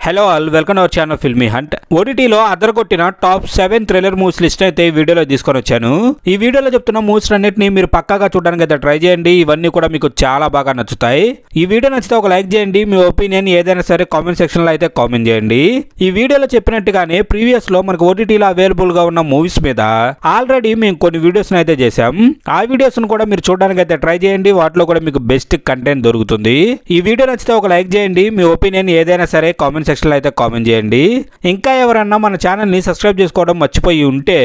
Hello all, welcome our channel filmy hunt. ఓటీటీలో అదరగొట్టిన top 7 thriller movies list అయితే ఈ వీడియోలో తీసుకొని వచ్చాను. ఈ వీడియోలో చెప్తున్న మూవీస్ అన్నిటిని మీరు పక్కాగా చూడడానికి అయితే ట్రై చేయండి. ఇవన్నీ కూడా మీకు చాలా బాగా నచ్చుతాయి. ఈ వీడియో నచ్చితే ఒక లైక్ చేయండి. మీ ఒపీనియన్ ఏదైనా సరే కామెంట్ సెక్షన్ లో అయితే కామెంట్ చేయండి. ఈ వీడియోలో చెప్పినట్టుగానే ప్రీవియస్ లో మనకు ఓటీటీలో అవైలబుల్ గా ఉన్న మూవీస్ మీద ఆల్రెడీ మేము కొన్ని వీడియోస్ అయితే చేసాం. ఆ వీడియోస్ కూడా మీరు చూడడానికి అయితే ట్రై చేయండి. వాటిలో కూడా మీకు బెస్ట్ కంటెంట్ దొరుకుతుంది. ఈ వీడియో నచ్చితే ఒక లైక్ చేయండి. మీ ఒపీనియన్ ఏదైనా సరే కామెంట్ సెక్షన్ లో అయితే కామెంట్ చేయండి. ఇంకా ఎవరన్నా మన ఛానల్ ని సబ్స్క్రైబ్ చేసుకోవడం మర్చిపోయి ఉంటే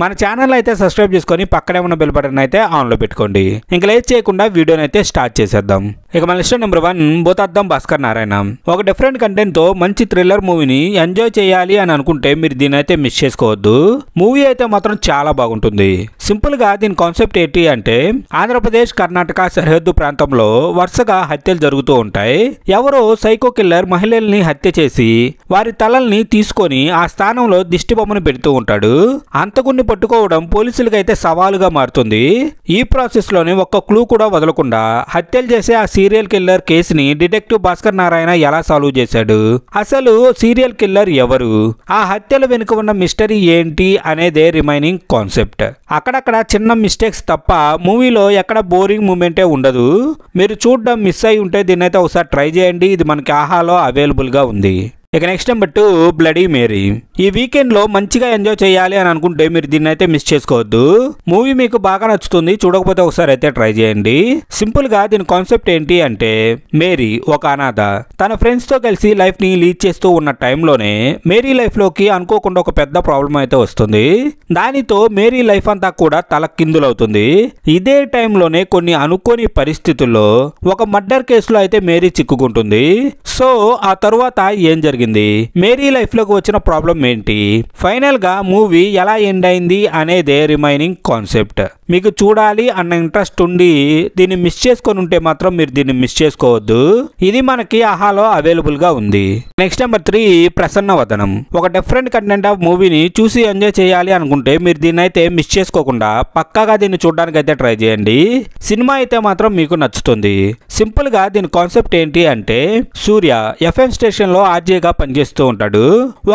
మన ఛానల్ అయితే సబ్స్క్రైబ్ చేసుకొని పక్కనే ఉన్న బెల్ బటన్ అయితే ఆన్ లో పెట్టుకోండి. ఇంకా లేట్ చేయకుండా వీడియోని అయితే స్టార్ట్ చేసేద్దాం. ఇక మన లిస్ట్ నెంబర్ 1 భూతార్థం భాస్కర్ నారాయణ. ఒక డిఫరెంట్ కంటెంట్ తో మంచి థ్రిల్లర్ మూవీని ఎంజాయ్ చేయాలి అని అనుకుంటే మీరు దీని అయితే మిస్ చేసుకోవద్దు. మూవీ అయితే మాత్రం చాలా బాగుంటుంది. సింపుల్ గా దీని కాన్సెప్ట్ ఏంటి అంటే ఆంధ్రప్రదేశ్ కర్ణాటక సరిహద్దు ప్రాంతంలో వరుసగా హత్యలు జరుగుతూ ఉంటాయి. ఎవరో సైకో కిల్లర్ మహిళల్ని హత్య చేసి వారి తలల్ని తీసుకొని ఆ స్థానంలో దిష్టి బొమ్మను పెడుతూ ఉంటాడు. హంతకుణ్ణి పట్టుకోవడం పోలీసులకు అయితే సవాలుగా మారుతుంది. ఈ ప్రాసెస్ లోనే ఒక్క క్లూ కూడా వదలకుండా హత్యలు చేసే ఆ సీరియల్ కిల్లర్ కేసుని డిటెక్టివ్ భాస్కర్ నారాయణ ఎలా సాల్వ్ చేశాడు, అసలు సీరియల్ కిల్లర్ ఎవరు, ఆ హత్యల వెనుక ఉన్న మిస్టరీ ఏంటి అనేదే రిమైనింగ్ కాన్సెప్ట్. అక్కడక్కడ చిన్న మిస్టేక్స్ తప్ప మూవీలో ఎక్కడ బోరింగ్ మూమెంటే ఉండదు. మీరు చూడడం మిస్ అయి ఉంటే దీన్ని అయితే ఒకసారి ట్రై చేయండి. ఇది మనకి ఆహాలో అవైలబుల్ గా ఉంది. ఇక నెక్స్ట్ నెంబర్ 2 బ్లడీ మేరీ. ఈ వీకెండ్ లో మంచిగా ఎంజాయ్ చేయాలి అని అనుకుంటే మీరు దీన్ని అయితే మిస్ చేసుకోవద్దు. మూవీ మీకు బాగా నచ్చుతుంది. చూడకపోతే ఒకసారి అయితే ట్రై చేయండి. సింపుల్ గా దీని కాన్సెప్ట్ ఏంటి అంటే మేరీ ఒక అనాథ. తన ఫ్రెండ్స్ తో కలిసి లైఫ్ ని లీడ్ చేస్తూ ఉన్న టైంలోనే మేరీ లైఫ్ లోకి అనుకోకుండా ఒక పెద్ద ప్రాబ్లం అయితే వస్తుంది. దానితో మేరీ లైఫ్ అంతా కూడా తలకిందులవుతుంది. ఇదే టైంలోనే కొన్ని అనుకోని పరిస్థితుల్లో ఒక మర్డర్ కేసులో అయితే మేరీ చిక్కుకుంటుంది. సో ఆ తరువాత ఏం జరిగింది, మేరీ లైఫ్ లోకి వచ్చిన ప్రాబ్లం ఏంటి, ఫైనల్ గా మూవీ ఎలా ఎండ్ అయింది అనేదే రిమైనింగ్ కాన్సెప్ట్. మీకు చూడాలి అన్న ఇంట్రెస్ట్ ఉండి దీన్ని మిస్ చేసుకొని ఉంటే మాత్రం మీరు దీన్ని మిస్ చేసుకోవద్దు. ఇది మనకి ఆహాలో అవైలబుల్ గా ఉంది. నెక్స్ట్ నెంబర్ 3 ప్రసన్న వదనం. ఒక డిఫరెంట్ కంటెంట్ ఆఫ్ మూవీని చూసి ఎంజాయ్ చేయాలి అనుకుంటే మీరు దీన్ని అయితే మిస్ చేసుకోకుండా పక్కాగా దీన్ని చూడడానికి అయితే ట్రై చేయండి. సినిమా అయితే మాత్రం మీకు నచ్చుతుంది. సింపుల్ గా దీని కాన్సెప్ట్ ఏంటి అంటే సూర్య ఎఫ్ఎం స్టేషన్ లో ఆర్జేగా పనిచేస్తూ ఉంటాడు.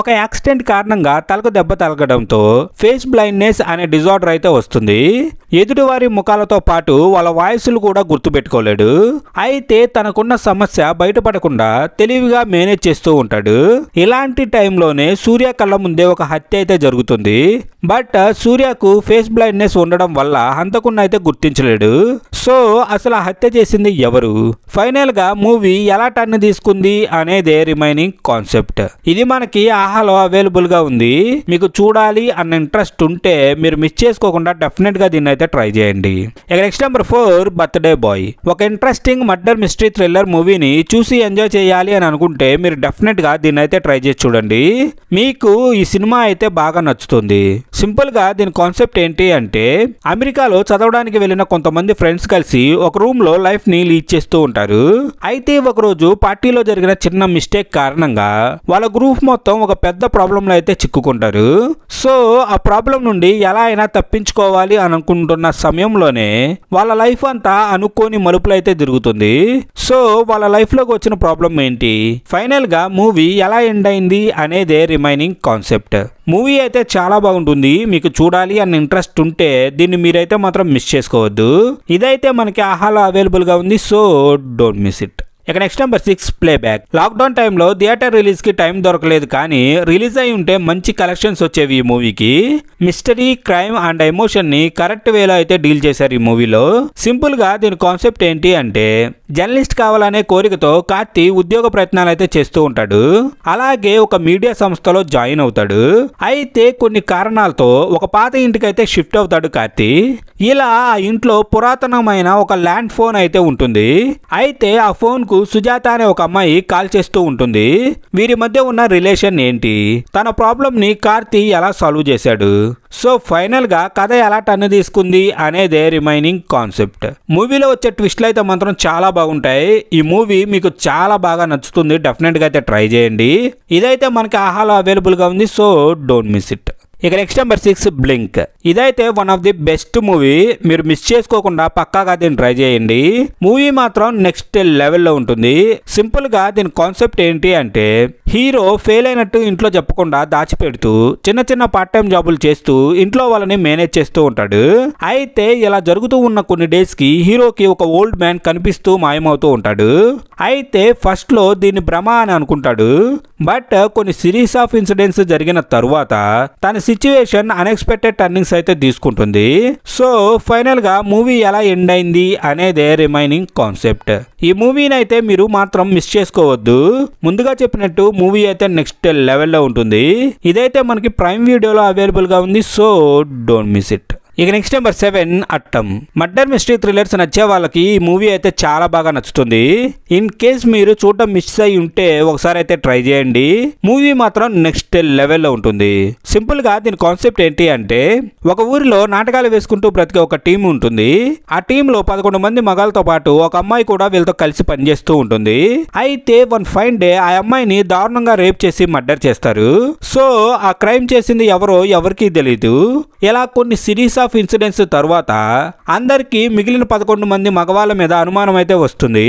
ఒక యాక్సిడెంట్ కారణంగా తలకు దెబ్బ తగలడంతో ఫేస్ బ్లైండ్నెస్ అనే డిజార్డర్ అయితే వస్తుంది. ఎదుటివారి ముఖాలతో పాటు వాళ్ళ వాయిస్లు కూడా గుర్తుపెట్టుకోలేడు. అయితే తనకున్న సమస్య బయటపడకుండా తెలివిగా మేనేజ్ చేస్తూ ఉంటాడు. ఇలాంటి టైంలోనే సూర్య కళ్ళ ముందే ఒక హత్య అయితే జరుగుతుంది. బట్ సూర్యకు ఫేస్ బ్లైండ్నెస్ ఉండడం వల్ల హంతకుణ్ణి అయితే గుర్తించలేడు. సో అసలు ఆ హత్య చేసింది ఎవరు, ఫైనల్ గా మూవీ ఎలా టర్న్ తీసుకుంది అనేదే రిమైనింగ్ కాన్సెప్ట్. ఇది మనకి ఆహాలో అవైలబుల్ గా ఉంది. మీకు చూడాలి అన్న ఇంట్రెస్ట్ ఉంటే మీరు మిస్ చేసుకోకుండా డెఫినెట్ గా దీన్ని అయితే ట్రై చేయండి. ఇక నెక్స్ట్ నెంబర్ 4 బర్త్డే బాయ్. ఒక ఇంట్రెస్టింగ్ మర్డర్ మిస్టరీ థ్రిల్లర్ మూవీని చూసి ఎంజాయ్ చేయాలి అని అనుకుంటే మీరు డెఫినెట్ గా దీన్ని అయితే ట్రై చేసి చూడండి. మీకు ఈ సినిమా అయితే బాగా నచ్చుతుంది. సింపుల్ గా దీని కాన్సెప్ట్ ఏంటి అంటే అమెరికాలో చదవడానికి వెళ్ళిన కొంతమంది ఫ్రెండ్స్ కలిసి ఒక రూమ్ లో లైఫ్ ని లీడ్ చేస్తూ ఉంటారు. అయితే ఒక రోజు పార్టీలో జరిగిన చిన్న మిస్టేక్ కారణంగా వాళ్ళ గ్రూప్ మొత్తం ఒక పెద్ద ప్రాబ్లం లో అయితే చిక్కుకుంటారు. సో ఆ ప్రాబ్లం నుండి ఎలా అయినా తప్పించుకోవాలి అని అనుకుంటున్న సమయంలోనే వాళ్ళ లైఫ్ అంతా అనుకోని మలుపులు అయితే తిరుగుతుంది. సో వాళ్ళ లైఫ్ లోకి వచ్చిన ప్రాబ్లం ఏంటి, ఫైనల్ గా మూవీ ఎలా ఎండ్ అయింది అనేదే రిమైనింగ్ కాన్సెప్ట్. మూవీ అయితే చాలా బాగుంటుంది. మీకు చూడాలి అన్న ఇంట్రెస్ట్ ఉంటే దీన్ని మీరైతే మాత్రం మిస్ చేసుకోవద్దు. ఇదైతే మనకి ఆహాలో అవైలబుల్ గా ఉంది. So don't miss it. ఇక నెక్స్ట్ నెంబర్ 6 ప్లేబ్యాక్. లాక్డౌన్ టైంలో థియేటర్ రిలీజ్ కి టైం దొరకలేదు, కానీ రిలీజ్ అయి ఉంటే మంచి కలెక్షన్స్ వచ్చేవి. ఈ మూవీకి మిస్టరీ, క్రైమ్ అండ్ ఎమోషన్ ని కరెక్ట్ వేలో అయితే డీల్ చేశారు ఈ మూవీలో. సింపుల్ గా దీని కాన్సెప్ట్ ఏంటి అంటే జర్నలిస్ట్ కావాలనే కోరికతో కార్తీ ఉద్యోగ ప్రయత్నాలు అయితే చేస్తూ ఉంటాడు. అలాగే ఒక మీడియా సంస్థలో జాయిన్ అవుతాడు. అయితే కొన్ని కారణాలతో ఒక పాత ఇంటికి అయితే షిఫ్ట్ అవుతాడు కార్తీ. ఇలా ఆ ఇంట్లో పురాతనమైన ఒక ల్యాండ్ ఫోన్ అయితే ఉంటుంది. అయితే ఆ ఫోన్ కు సుజాత అనే ఒక అమ్మాయి కాల్ చేస్తూ ఉంటుంది. వీరి మధ్య ఉన్న రిలేషన్ ఏంటి, తన ప్రాబ్లం ని కార్తీ ఎలా సాల్వ్ చేశాడు, సో ఫైనల్ గా కథ ఎలా టర్న్ తీసుకుంది అనేదే రిమైనింగ్ కాన్సెప్ట్. మూవీలో వచ్చే ట్విస్ట్లు అయితే మాత్రం చాలా బాగుంటాయి. ఈ మూవీ మీకు చాలా బాగా నచ్చుతుంది. డెఫినెట్ గా అయితే ట్రై చేయండి. ఇదైతే మనకి ఆహాలో అవైలబుల్ గా ఉంది. So don't miss it. ఇక నెక్స్ట్ నెంబర్ 6 బ్లింక్. ఇదైతే one of the best movie. మీరు మిస్ చేసుకోకుండా పక్కాగా దీన్ని ట్రై చేయండి. మూవీ మాత్రం నెక్స్ట్ లెవెల్లో ఉంటుంది. సింపుల్ గా దీని కాన్సెప్ట్ ఏంటి అంటే హీరో ఫెయిల్ అయినట్టు ఇంట్లో చెప్పకుండా దాచిపెడుతూ చిన్న చిన్న పార్ట్ టైం జాబులు చేస్తూ ఇంట్లో వాళ్ళని మేనేజ్ చేస్తూ ఉంటాడు. అయితే ఇలా జరుగుతూ ఉన్న కొన్ని డేస్ కి హీరోకి ఒక ఓల్డ్ మ్యాన్ కనిపిస్తూ మాయమవుతూ ఉంటాడు. అయితే ఫస్ట్ లో దీన్ని భ్రమ అని అనుకుంటాడు. బట్ కొన్ని సిరీస్ ఆఫ్ ఇన్సిడెంట్స్ జరిగిన తరువాత తన సిచ్యువేషన్ అన్ఎక్స్పెక్టెడ్ టర్నింగ్స్ అయితే తీసుకుంటుంది. సో ఫైనల్ గా మూవీ ఎలా ఎండ్ అయింది అనేదే రిమైనింగ్ కాన్సెప్ట్. ఈ మూవీని అయితే మీరు మాత్రం మిస్ చేసుకోవద్దు. ముందుగా చెప్పినట్టు మూవీ అయితే నెక్స్ట్ లెవెల్లో ఉంటుంది. ఇదైతే మనకి ప్రైమ్ వీడియోలో అవైలబుల్ గా ఉంది. So don't miss it. ఇక next number 7 Aattam. Murder mystery thrillers నచ్చే వాళ్ళకి ఈ మూవీ అయితే చాలా బాగా నచ్చుతుంది. ఇన్ కేస్ మీరు చూడడం మిస్ అయి ఉంటే ఒకసారి అయితే ట్రై చేయండి. మూవీ మాత్రం నెక్స్ట్ లెవెల్లో ఉంటుంది. సింపుల్ గా దీని కాన్సెప్ట్ ఏంటి అంటే, ఒక ఊరిలో నాటకాలు వేసుకుంటూ బ్రతికే ఒక టీం ఉంటుంది. ఆ టీంలో 11 మంది మగాళ్ళతో పాటు ఒక అమ్మాయి కూడా వీళ్ళతో కలిసి పనిచేస్తూ ఉంటుంది. అయితే వన్ ఫైన్ డే ఆ అమ్మాయిని దారుణంగా రేప్ చేసి మర్డర్ చేస్తారు. సో ఆ క్రైమ్ చేసింది ఎవరో ఎవరికీ తెలీదు. ఇలా కొన్ని సిరీస్ ఆఫ్ ఇన్సిడెంట్స్ తర్వాత అందరికి మిగిలిన 11 మంది మగవాళ్ళ మీద అనుమానం అయితే వస్తుంది.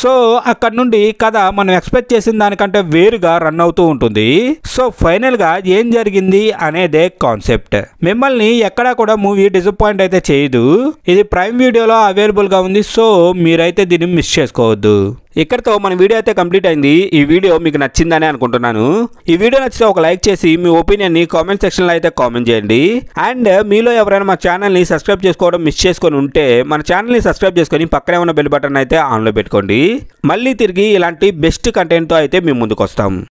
సో అక్కడ నుండి కథ మనం ఎక్స్పెక్ట్ చేసిన దానికంటే వేరుగా రన్ అవుతూ ఉంటుంది. సో ఫైనల్ గా ఏం జరిగింది అనేదే కాన్సెప్ట్. మిమ్మల్ని ఎక్కడా కూడా మూవీ డిసప్పాయింట్ అయితే చేయదు. ఇది ప్రైమ్ వీడియోలో అవైలబుల్ గా ఉంది. సో మీరైతే దీన్ని మిస్ చేసుకోవద్దు. ఇక్కడతో మన వీడియో అయితే కంప్లీట్ అయింది. ఈ వీడియో మీకు నచ్చిందని అనుకుంటున్నాను. ఈ వీడియో నచ్చితే ఒక లైక్ చేసి మీ ఒపీనియన్ ని కామెంట్ సెక్షన్ లో అయితే కామెంట్ చేయండి. అండ్ మీలో ఎవరైనా మా ఛానల్ ని సబ్స్క్రైబ్ చేసుకోవడం మిస్ చేసుకొని ఉంటే మన ఛానల్ ని సబ్స్క్రైబ్ చేసుకొని పక్కనే ఉన్న బెల్ బటన్ అయితే ఆన్ లో పెట్టుకోండి. మళ్ళీ తిరిగి ఇలాంటి బెస్ట్ కంటెంట్ తో అయితే మేము ముందుకు వస్తాం.